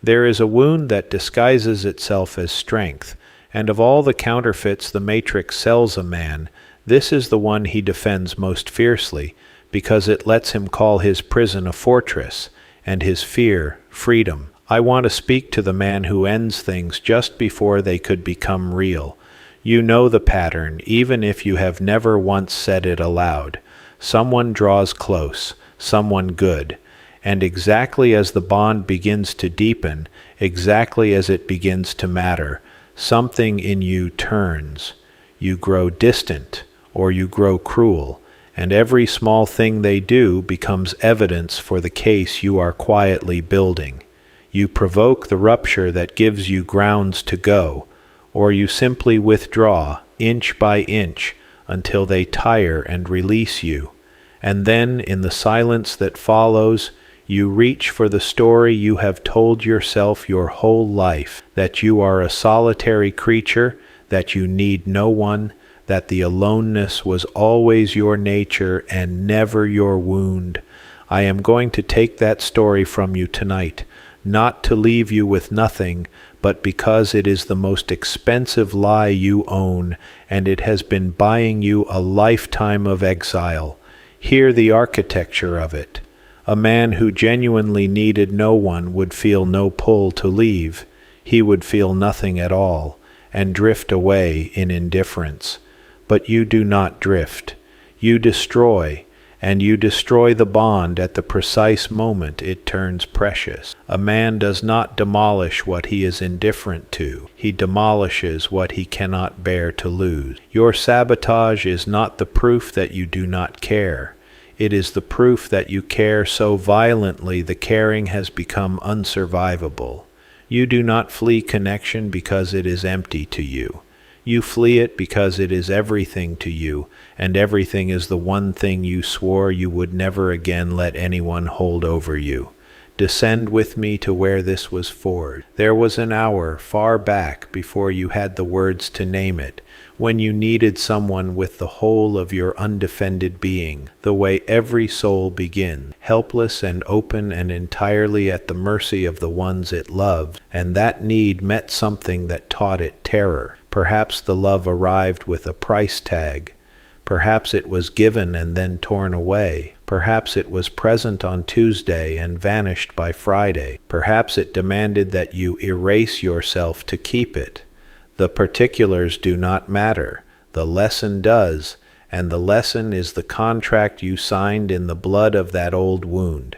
There is a wound that disguises itself as strength, and of all the counterfeits the matrix sells a man, this is the one he defends most fiercely, because it lets him call his prison a fortress, and his fear freedom. I want to speak to the man who ends things just before they could become real. You know the pattern, even if you have never once said it aloud. Someone draws close, someone good, and exactly as the bond begins to deepen, exactly as it begins to matter, something in you turns. You grow distant, or you grow cruel, and every small thing they do becomes evidence for the case you are quietly building. You provoke the rupture that gives you grounds to go, or you simply withdraw, inch by inch, until they tire and release you. And then, in the silence that follows, you reach for the story you have told yourself your whole life, that you are a solitary creature, that you need no one, that the aloneness was always your nature and never your wound. I am going to take that story from you tonight, not to leave you with nothing, but because it is the most expensive lie you own, and it has been buying you a lifetime of exile. Hear the architecture of it. A man who genuinely needed no one would feel no pull to leave. He would feel nothing at all, and drift away in indifference. But you do not drift. You destroy, and you destroy the bond at the precise moment it turns precious. A man does not demolish what he is indifferent to. He demolishes what he cannot bear to lose. Your sabotage is not the proof that you do not care. It is the proof that you care so violently the caring has become unsurvivable. You do not flee connection because it is empty to you. You flee it because it is everything to you, and everything is the one thing you swore you would never again let anyone hold over you. Descend with me to where this was forged. There was an hour far back before you had the words to name it, when you needed someone with the whole of your undefended being, the way every soul begins, helpless and open and entirely at the mercy of the ones it loved, and that need met something that taught it terror. Perhaps the love arrived with a price tag. Perhaps it was given and then torn away. Perhaps it was present on Tuesday and vanished by Friday. Perhaps it demanded that you erase yourself to keep it. The particulars do not matter. The lesson does, and the lesson is the contract you signed in the blood of that old wound.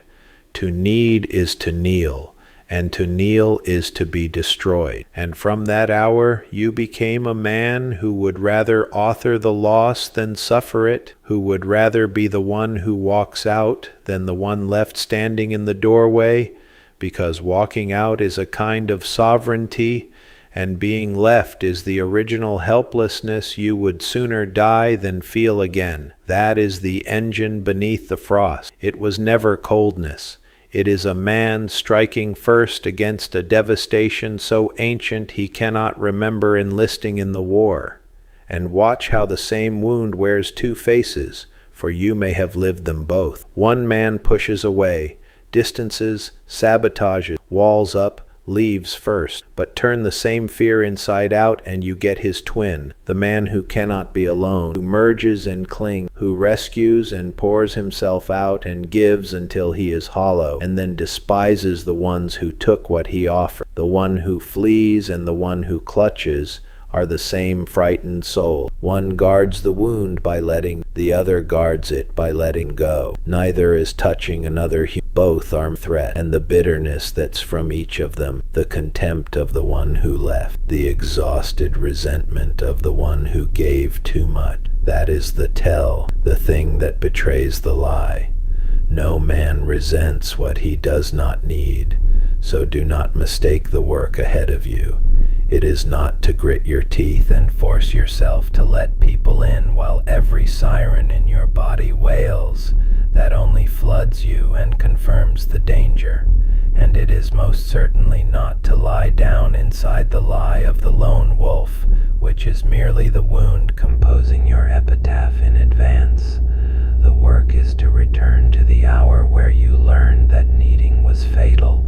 To need is to kneel, and to kneel is to be destroyed. And from that hour you became a man who would rather author the loss than suffer it, who would rather be the one who walks out than the one left standing in the doorway, because walking out is a kind of sovereignty, and being left is the original helplessness you would sooner die than feel again. That is the engine beneath the frost. It was never coldness. It is a man striking first against a devastation so ancient he cannot remember enlisting in the war. And watch how the same wound wears two faces, for you may have lived them both. One man pushes away, distances, sabotages, walls up, leaves first, but turn the same fear inside out and you get his twin, the man who cannot be alone, who merges and clings, who rescues and pours himself out and gives until he is hollow, and then despises the ones who took what he offered. The one who flees and the one who clutches are the same frightened soul. One guards the wound by letting, the other guards it by letting go. Neither is touching another. Both are threat, and the bitterness that's from each of them, the contempt of the one who left, the exhausted resentment of the one who gave too much. That is the tell, the thing that betrays the lie. No man resents what he does not need, so do not mistake the work ahead of you. It is not to grit your teeth and force yourself to let people in while every siren in your body wails. That only floods you and confirms the danger. And it is most certainly not to lie down inside the lie of the lone wolf, which is merely the wound composing your epitaph in advance. The work is to return to the hour where you learned that needing was fatal,